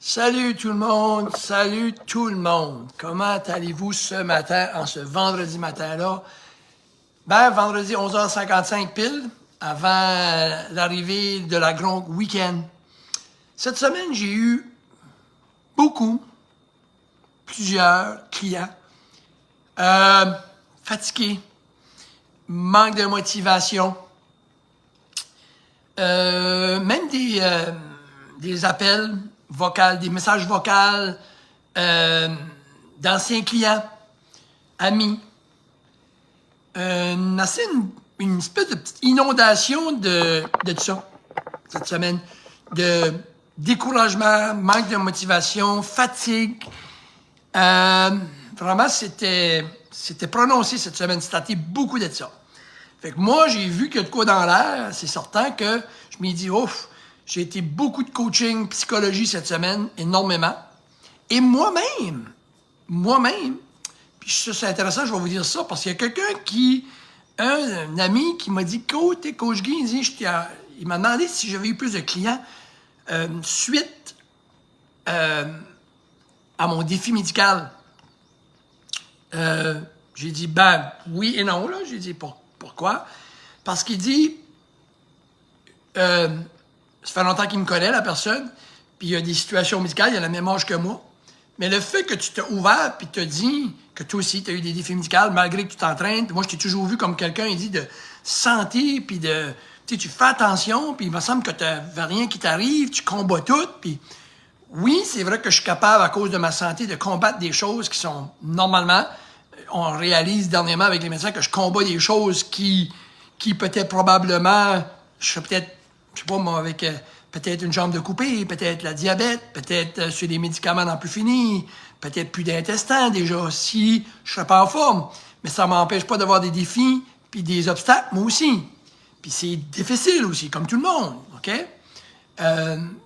Salut tout le monde, salut tout le monde. Comment allez-vous ce matin, en ce vendredi matin-là? Vendredi 11h55 pile, avant l'arrivée de la grande week-end. Cette semaine, j'ai eu plusieurs clients fatigués, manque de motivation, même des appels vocaux, des messages vocaux d'anciens clients, amis. Une espèce de petite inondation de ça, cette semaine. De découragement, manque de motivation, fatigue. Vraiment, c'était prononcé cette semaine. C'était beaucoup de ça. Fait que moi, j'ai vu qu'il y a de quoi dans l'air. C'est certain que je m'ai dit, ouf, j'ai été beaucoup de coaching, psychologie cette semaine, énormément. Et moi-même, puis ça c'est intéressant, je vais vous dire ça, parce qu'il y a quelqu'un un ami qui m'a dit, t'es coach Guy, il m'a demandé si j'avais eu plus de clients suite à mon défi médical. J'ai dit, oui et non, là. J'ai dit, pourquoi? Parce qu'il dit, ça fait longtemps qu'il me connaît, la personne, puis il y a des situations médicales, il a la même âge que moi. Mais le fait que tu t'es ouvert puis tu t'as dit que toi aussi, tu as eu des défis médicaux, malgré que tu t'entraînes, moi, je t'ai toujours vu comme quelqu'un, il dit, de santé, puis tu fais attention, puis il me semble que tu n'avais rien qui t'arrive, tu combats tout, puis oui, c'est vrai que je suis capable, à cause de ma santé, de combattre des choses qui sont, normalement, on réalise dernièrement avec les médecins que je combats des choses qui peut-être probablement, je serais peut-être, je sais pas moi, avec peut-être une jambe de coupée, peut-être la diabète, peut-être sur des médicaments n'en plus finis, peut-être plus d'intestin déjà, si je serais pas en forme. Mais ça m'empêche pas d'avoir des défis puis des obstacles, moi aussi. Puis c'est difficile aussi, comme tout le monde, OK?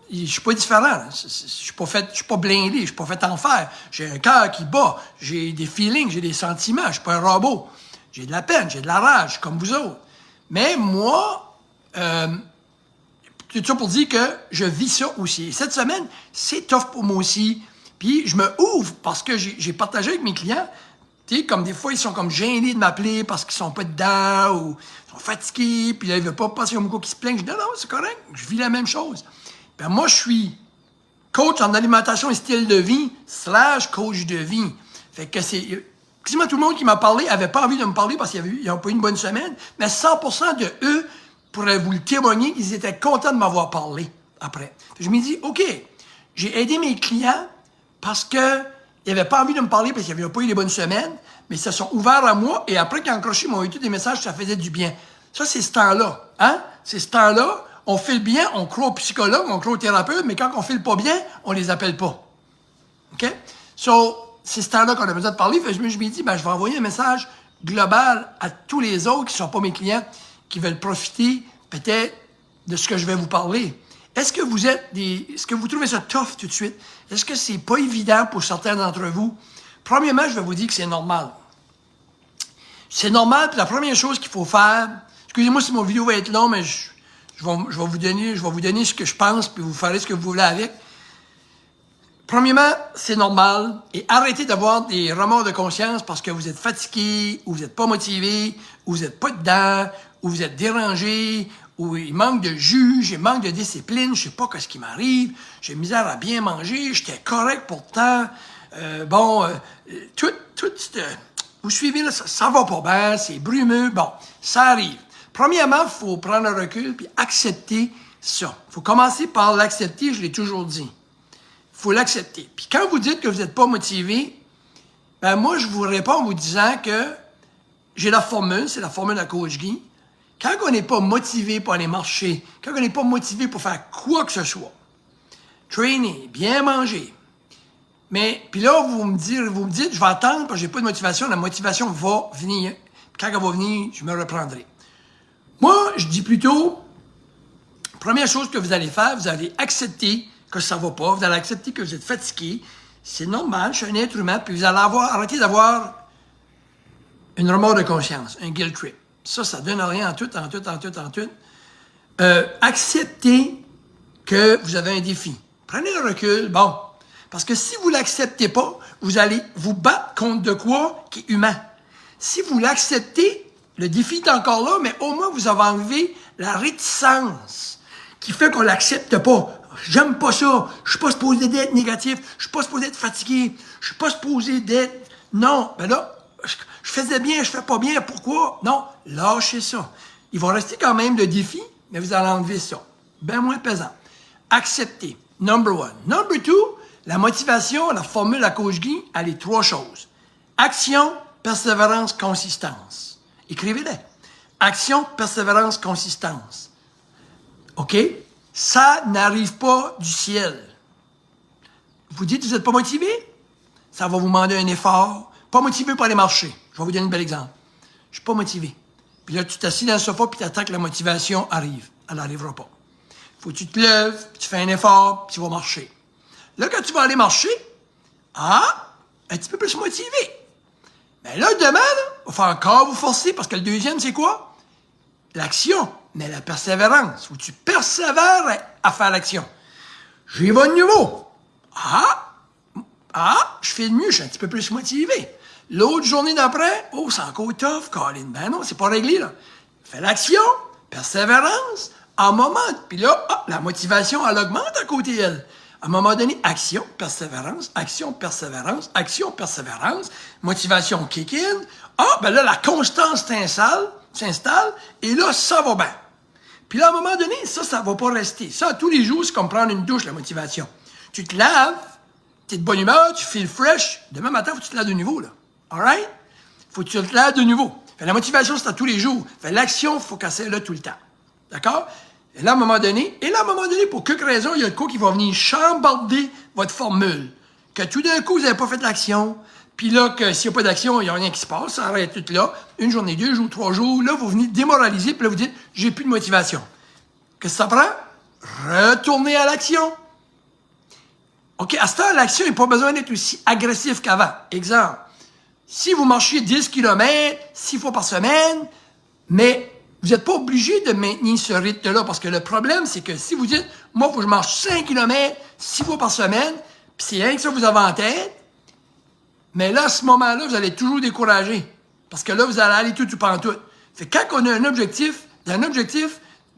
Je suis pas différent. Je suis pas blindé, je suis pas fait en fer. J'ai un cœur qui bat, j'ai des feelings, j'ai des sentiments, je suis pas un robot. J'ai de la peine, j'ai de la rage, comme vous autres. Mais moi, tout ça pour dire que je vis ça aussi. Et cette semaine, c'est tough pour moi aussi. Puis je me ouvre parce que j'ai partagé avec mes clients. Tu sais, comme des fois, ils sont comme gênés de m'appeler parce qu'ils sont pas dedans ou ils sont fatigués. Puis là, ils veulent pas passer au qui se plaignent. Je dis non, c'est correct. Je vis la même chose. Ben moi, je suis coach en alimentation et style de vie / coach de vie. Fait que c'est... Quasiment tout le monde qui m'a parlé avait pas envie de me parler parce qu'ils n'ont pas eu une bonne semaine. Mais 100% de eux pourraient vous le témoigner qu'ils étaient contents de m'avoir parlé après. Je me dis, OK, j'ai aidé mes clients parce qu'ils n'avaient pas envie de me parler parce qu'ils n'avaient pas eu les bonnes semaines, mais ils se sont ouverts à moi et après qu'ils ont accroché, ils m'ont eu tous des messages, ça faisait du bien. Ça, c'est ce temps-là. Hein? C'est ce temps-là. On fait le bien, on croit au psychologue, on croit au thérapeute, mais quand on fait le pas bien, on les appelle pas. OK? So, c'est ce temps-là qu'on a besoin de parler. Fait que je me suis dit, je vais envoyer un message global à tous les autres qui ne sont pas mes clients, qui veulent profiter peut-être de ce que je vais vous parler. Est-ce que vous trouvez ça tough tout de suite? Est-ce que c'est pas évident pour certains d'entre vous? Premièrement, je vais vous dire que c'est normal. C'est normal, puis la première chose qu'il faut faire, excusez-moi si mon vidéo va être long, mais je vais vous donner ce que je pense, puis vous ferez ce que vous voulez avec. Premièrement, c'est normal, et arrêtez d'avoir des remords de conscience parce que vous êtes fatigué, ou vous n'êtes pas motivé, ou vous n'êtes pas dedans, ou vous êtes dérangé, ou il manque de jus, j'ai manque de discipline, je sais pas ce qui m'arrive, j'ai misère à bien manger, j'étais correct pourtant, vous suivez, là, ça va pas bien, c'est brumeux, bon, ça arrive. Premièrement, il faut prendre un recul puis accepter ça. Il faut commencer par l'accepter, je l'ai toujours dit. Il faut l'accepter. Puis quand vous dites que vous n'êtes pas motivé, moi, je vous réponds en vous disant que j'ai la formule, c'est la formule de coach Guy. Quand on n'est pas motivé pour aller marcher, quand on n'est pas motivé pour faire quoi que ce soit, trainer, bien manger, mais puis là, vous me dites, je vais attendre parce que j'ai pas de motivation, la motivation va venir. Puis quand elle va venir, je me reprendrai. Moi, je dis plutôt, première chose que vous allez faire, vous allez accepter que ça va pas, vous allez accepter que vous êtes fatigué, c'est normal, je suis un être humain, puis vous allez arrêter d'avoir une remords de conscience, un guilt trip. Ça donne rien en tout. Acceptez que vous avez un défi. Prenez le recul. Bon. Parce que si vous ne l'acceptez pas, vous allez vous battre contre de quoi qui est humain. Si vous l'acceptez, le défi est encore là, mais au moins vous avez enlevé la réticence qui fait qu'on l'accepte pas. J'aime pas ça. Je suis pas supposé d'être négatif. Je suis pas supposé d'être fatigué. Je suis pas supposé d'être... Non. Ben là, je faisais bien, je fais pas bien. Pourquoi? Non. Lâchez ça. Il va rester quand même le défi, mais vous allez enlever ça. Ben moins pesant. Accepter. Number one. Number two, la motivation, la formule à Coach Guy, elle est 3 choses. Action, persévérance, consistance. Écrivez-les. Action, persévérance, consistance. OK? Ça n'arrive pas du ciel. Vous dites que vous n'êtes pas motivé? Ça va vous demander un effort. Pas motivé pour aller marcher. Je vais vous donner un bel exemple. Je suis pas motivé. Puis là, tu t'assis dans le sofa puis tu attends que la motivation arrive. Elle n'arrivera pas. Faut que tu te lèves, puis tu fais un effort, puis tu vas marcher. Là, quand tu vas aller marcher, un petit peu plus motivé. Mais là, demain, il va falloir encore vous forcer, parce que le deuxième, c'est quoi? L'action, mais la persévérance. Faut que tu persévères à faire l'action. J'y vais de nouveau. Je fais de mieux, je suis un petit peu plus motivé. L'autre journée d'après, c'est encore tough, Colin. Ben non, c'est pas réglé, là. Fais l'action, persévérance, à un moment, puis là, la motivation, elle augmente à côté d'elle. À un moment donné, action, persévérance, action, persévérance, action, persévérance, motivation kick in. Ben là, la constance s'installe, et là, ça va bien. Puis là, à un moment donné, ça va pas rester. Ça, tous les jours, c'est comme prendre une douche, la motivation. Tu te laves, t'es de bonne humeur, tu feels fresh. Demain matin, faut que tu te laves de nouveau, là. All right? Faut que tu te laves de nouveau. Fait la motivation, c'est à tous les jours. Fait l'action, faut qu'elle là tout le temps. D'accord? Et là, à un moment donné, pour quelque raison, il y a le coup qui va venir chambarder votre formule. Que tout d'un coup, vous n'avez pas fait l'action. Puis là, que s'il n'y a pas d'action, il n'y a rien qui se passe. Ça arrête tout là. 1 journée, 2 jours, 3 jours. Là, vous venez démoraliser. Puis là, vous dites, j'ai plus de motivation. Qu'est-ce que ça prend? Retournez à l'action. OK, à ce temps, l'action, il n'y a pas besoin d'être aussi agressif qu'avant. Exemple. Si vous marchez 10 km 6 fois par semaine, mais vous n'êtes pas obligé de maintenir ce rythme-là, parce que le problème, c'est que si vous dites, moi, il faut que je marche 5 km 6 fois par semaine, puis c'est rien que ça que vous avez en tête, mais là, à ce moment-là, vous allez être toujours découragé, parce que là, vous allez aller tout ou pantoute. Fait que quand on a un objectif,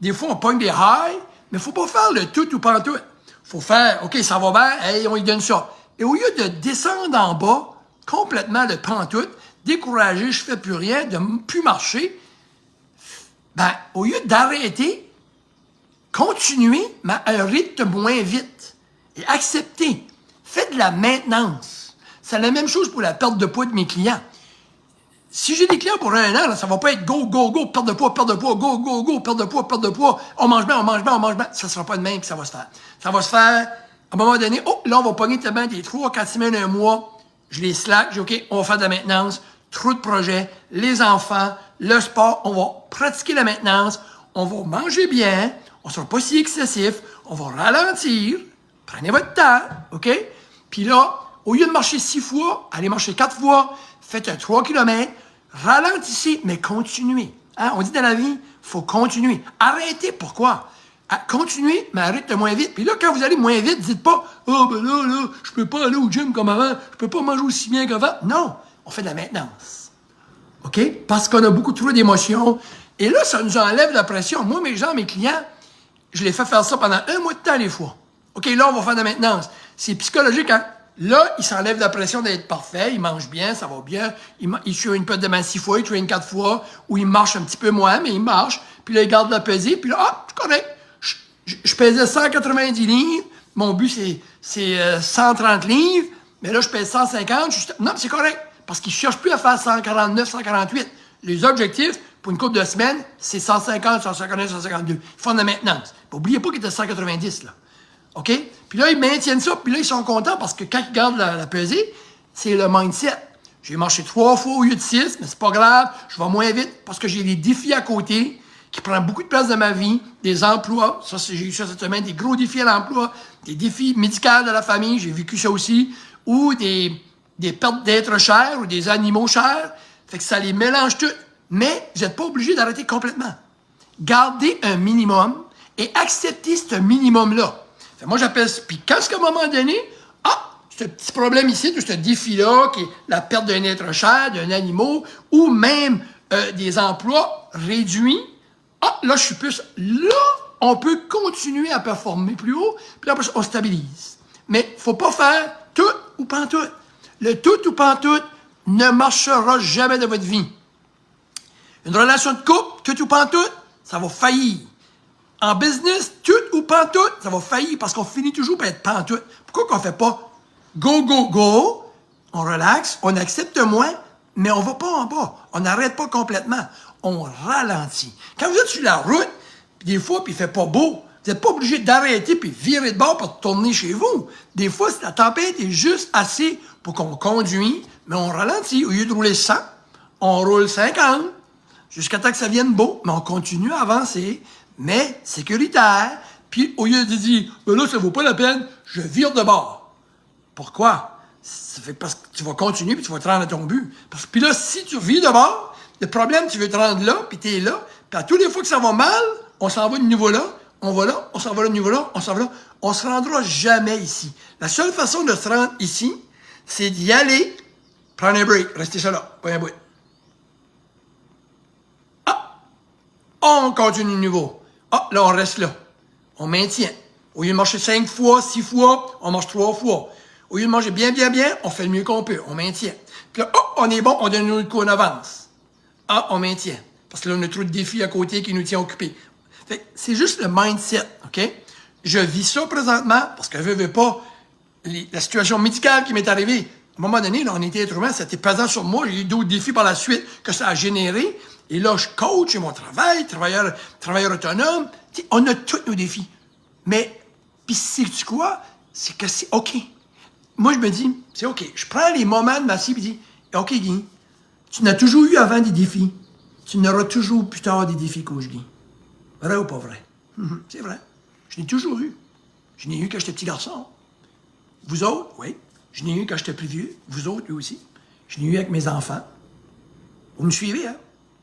des fois, on pogne des highs, mais il ne faut pas faire le tout ou pantoute. Il faut faire, OK, ça va bien, hey, on y donne ça. Et au lieu de descendre en bas, complètement le pantoute, découragé, je fais plus rien, de ne plus marcher, au lieu d'arrêter, continuez, mais à un rythme moins vite. Et acceptez. Faites de la maintenance. C'est la même chose pour la perte de poids de mes clients. Si j'ai des clients pour 1 an, là, ça va pas être go, go, go, perte de poids, go, go, go, perte de poids, on mange bien. Ça sera pas de même que ça va se faire. Ça va se faire, à un moment donné, là, on va pogner tellement des 3, 4 semaines, 1 mois, je les slack, j'ai OK, on va faire de la maintenance, trop de projets, les enfants, le sport, on va pratiquer la maintenance, on va manger bien, on ne sera pas si excessif, on va ralentir, prenez votre temps, OK? Puis là, au lieu de marcher 6 fois, allez marcher 4 fois, faites un 3 km, ralentissez, mais continuez. Hein? On dit dans la vie, il faut continuer. Arrêtez, pourquoi? Continuez, mais arrêtez moins vite. Puis là, quand vous allez moins vite, dites pas « là, je peux pas aller au gym comme avant, je peux pas manger aussi bien qu'avant. » Non, on fait de la maintenance. OK? Parce qu'on a beaucoup trop d'émotions. Et là, ça nous enlève la pression. Moi, mes clients, je les fais faire ça pendant 1 mois de temps, les fois. OK, là, on va faire de la maintenance. C'est psychologique, hein? Là, ils s'enlèvent la pression d'être parfait, ils mangent bien, ça va bien. Ils suivent une pète de main 6 fois, ils traînent 4 fois, ou ils marchent un petit peu moins, mais ils marchent. Puis là, ils gardent la pesée, puis là, c'est correct. Je pesais 190 livres, mon but, c'est 130 livres, mais là, je pèse 150. Non, c'est correct, parce qu'ils ne cherchent plus à faire 149, 148. Les objectifs, pour une couple de semaines, c'est 150, 159, 152. Ils font de la maintenance. N'oubliez pas qu'ils étaient 190, là. OK? Puis là, ils maintiennent ça, puis là, ils sont contents parce que quand ils gardent la pesée, c'est le mindset. J'ai marché 3 fois au lieu de 6, mais c'est pas grave, je vais moins vite parce que j'ai des défis à côté qui prennent beaucoup de place dans ma vie, des emplois, ça, j'ai eu ça cette semaine, des gros défis à l'emploi, des défis médicaux de la famille, j'ai vécu ça aussi, ou des pertes d'êtres chers ou des animaux chers. Fait que ça les mélange tout. Mais vous n'êtes pas obligé d'arrêter complètement. Gardez un minimum et acceptez ce minimum-là. Moi, j'appelle ça. Puis quand, à un moment donné, ce petit problème ici, tout ce défi-là, qui est la perte d'un être cher, d'un animal, ou même des emplois réduits, là, je suis plus... Là, on peut continuer à performer plus haut, puis après, on stabilise. Mais il ne faut pas faire tout ou pantoute. Le tout ou pantoute ne marchera jamais dans votre vie. Une relation de couple, tout ou pantoute, ça va faillir. En business, tout ou pantoute, ça va faillir parce qu'on finit toujours par être pantoute. Pourquoi qu'on ne fait pas go, go, go, on relaxe, on accepte moins, mais on ne va pas en bas. On n'arrête pas complètement. On ralentit. Quand vous êtes sur la route, puis des fois, puis il ne fait pas beau, vous n'êtes pas obligé d'arrêter puis virer de bord pour tourner chez vous. Des fois, la tempête est juste assez pour qu'on conduise, mais on ralentit. Au lieu de rouler 100, on roule 50, jusqu'à temps que ça vienne beau, mais on continue à avancer, mais sécuritaire. Puis au lieu de dire, ben là, ça vaut pas la peine, je vire de bord. Pourquoi? Ça fait parce que tu vas continuer puis tu vas te rendre à ton but. Puis là, si tu vis de bord, le problème, tu veux te rendre là, puis tu es là, puis à tous les fois que ça va mal, on s'en va de nouveau là, on va là, on s'en va de nouveau là, on s'en va là. On se rendra jamais ici. La seule façon de se rendre ici, c'est d'y aller, prendre un break, rester ça là, pas un bout. On continue de nouveau. Là, on reste là. On maintient. Au lieu de marcher 5 fois, 6 fois, on marche 3 fois. Au lieu de manger bien, on fait le mieux qu'on peut. On maintient. Puis là, on est bon, on donne un coup en avance. On maintient. Parce que là, on a trop de défis à côté qui nous tient occupés. C'est juste le mindset, OK? Je vis ça présentement parce que je veux pas la situation médicale qui m'est arrivée. À un moment donné, là, on était être humain, c'était pesant sur moi. J'ai eu d'autres défis par la suite que ça a généré. Et là, je coach, j'ai mon travail, travailleur autonome. T'sais, on a tous nos défis. Mais, puis sais-tu quoi? C'est que c'est OK. Moi, je me dis, c'est OK. Je prends les moments de ma vie et dis, OK, Guy, tu n'as toujours eu avant des défis. Tu n'auras toujours plus tard des défis, coach Guy. Vrai ou pas vrai? C'est vrai. Je l'ai toujours eu. Je l'ai eu quand j'étais petit garçon. Vous autres, oui. Je l'ai eu quand j'étais plus vieux. Vous autres, lui aussi. Je l'ai eu avec mes enfants. Vous me suivez, hein?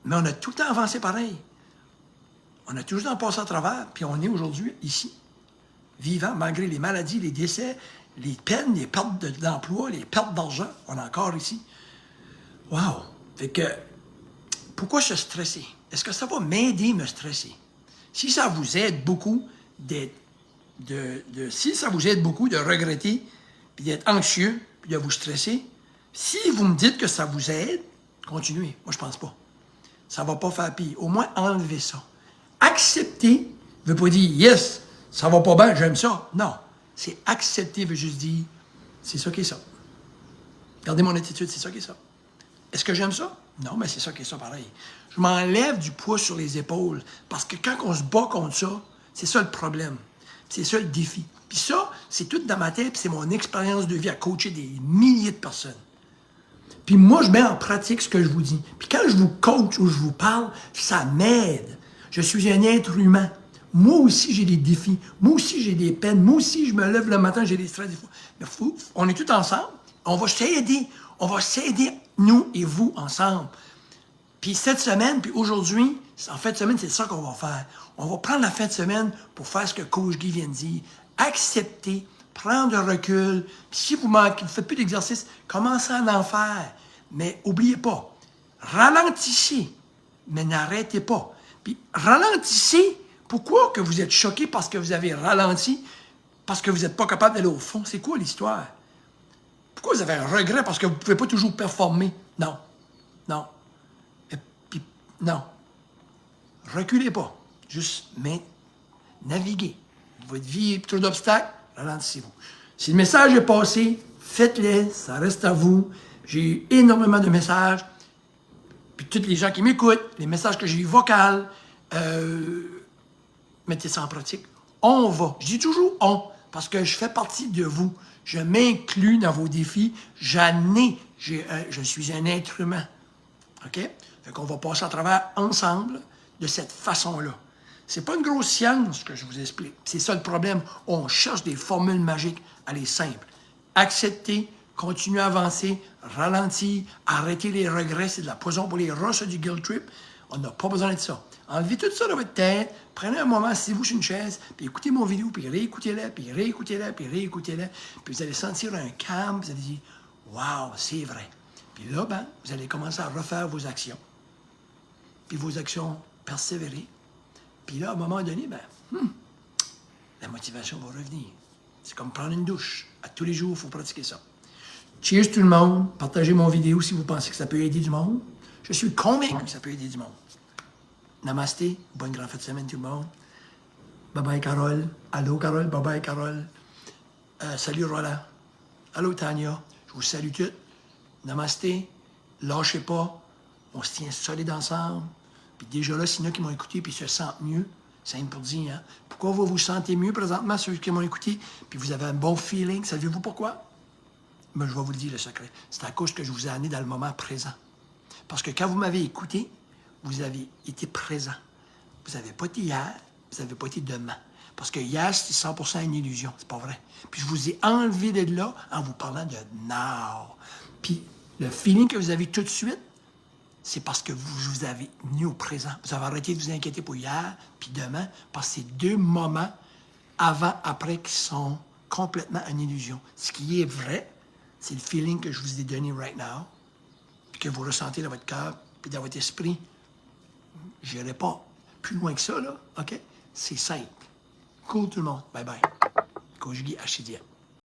Mais on a tout le temps avancé pareil. On a toujours passé à travers, puis on est aujourd'hui ici, vivant, malgré les maladies, les décès, les peines, les pertes d'emploi, les pertes d'argent. On est encore ici. Wow! Fait que, pourquoi se stresser? Est-ce que ça va m'aider à me stresser? Si ça vous aide beaucoup si ça vous aide beaucoup de regretter, puis d'être anxieux, puis de vous stresser, si vous me dites que ça vous aide, continuez. Moi, je pense pas. Ça va pas faire pire. Au moins, enlevez ça. Accepter ne veut pas dire « Yes, ça va pas bien, j'aime ça ». Non. C'est accepter veut juste dire « C'est ça qui est ça ». Regardez mon attitude, c'est ça qui est ça. Est-ce que j'aime ça? Non, mais c'est ça qui est ça pareil. Je m'enlève du poids sur les épaules parce que quand on se bat contre ça, c'est ça le problème. C'est ça le défi. Puis ça, c'est tout dans ma tête, puis c'est mon expérience de vie à coacher des milliers de personnes. Puis moi, je mets en pratique ce que je vous dis. Puis quand je vous coach ou je vous parle, ça m'aide. Je suis un être humain. Moi aussi, j'ai des défis. Moi aussi, j'ai des peines. Moi aussi, je me lève le matin, j'ai des stress des fois. Mais on est tous ensemble. On va s'aider. On va s'aider, nous et vous, ensemble. Puis cette semaine, puis aujourd'hui, en fin de semaine, c'est ça qu'on va faire. On va prendre la fin de semaine pour faire ce que Coach Guy vient de dire. Accepter, prendre un recul. Puis si vous ne faites plus d'exercice, commencez à en faire. Mais n'oubliez pas, ralentissez, mais n'arrêtez pas. Puis ralentissez. Pourquoi que vous êtes choqué parce que vous avez ralenti, parce que vous n'êtes pas capable d'aller au fond? C'est quoi l'histoire? Pourquoi vous avez un regret parce que vous ne pouvez pas toujours performer? Non. Non. Et puis, non. Reculez pas. Juste, mais naviguez. Votre vie est trop d'obstacles, ralentissez-vous. Si le message est passé, faites-le, ça reste à vous. J'ai eu énormément de messages. Puis tous les gens qui m'écoutent, les messages que j'ai eu vocaux, mettez ça en pratique. On va. Je dis toujours on, parce que je fais partie de vous. Je m'inclus dans vos défis. Je suis un être humain. OK? Fait qu'on va passer à travers ensemble de cette façon-là. C'est pas une grosse science que je vous explique. C'est ça le problème. On cherche des formules magiques. Elle est simple. Accepter, continuer à avancer, ralentir, arrêter les regrets. C'est de la poison pour les rats, ça, du guilt trip. On n'a pas besoin de ça. Enlevez tout ça de votre tête. Prenez un moment, asseyez-vous sur une chaise, puis écoutez mon vidéo, puis réécoutez-la, puis réécoutez-la, puis réécoutez-la. Puis vous allez sentir un calme, vous allez dire « Wow, c'est vrai ». Puis là, ben, vous allez commencer à refaire vos actions. Puis vos actions persévérer. Puis là, à un moment donné, ben, la motivation va revenir. C'est comme prendre une douche. À tous les jours, il faut pratiquer ça. Cheers tout le monde. Partagez mon vidéo si vous pensez que ça peut aider du monde. Je suis convaincu que ça peut aider du monde. Namasté. Bonne grande fête de semaine tout le monde. Bye-bye Carole. Allô Carole. Bye-bye Carole. Salut Roland. Allô Tania. Je vous salue toutes. Namasté. Lâchez pas. On se tient solide ensemble. Puis déjà là, s'il y en a qui m'ont écouté puis se sentent mieux, simple pour dire, hein? Pourquoi vous vous sentez mieux présentement, ceux qui m'ont écouté, puis vous avez un bon feeling, savez-vous pourquoi? Mais je vais vous le dire, le secret. C'est à cause que je vous ai amené dans le moment présent. Parce que quand vous m'avez écouté, vous avez été présent. Vous n'avez pas été hier, vous n'avez pas été demain. Parce que hier, c'était 100% une illusion, c'est pas vrai. Puis je vous ai enlevé de là en vous parlant de now. Puis le feeling que vous avez tout de suite, c'est parce que vous avez mis au présent. Vous avez arrêté de vous inquiéter pour hier, puis demain, parce que c'est deux moments avant, après, qui sont complètement une illusion. Ce qui est vrai, c'est le feeling que je vous ai donné right now, puis que vous ressentez dans votre cœur, puis dans votre esprit. Je n'irai pas plus loin que ça, là, OK? C'est simple. Cool tout le monde. Bye-bye. Conjugué Archidia.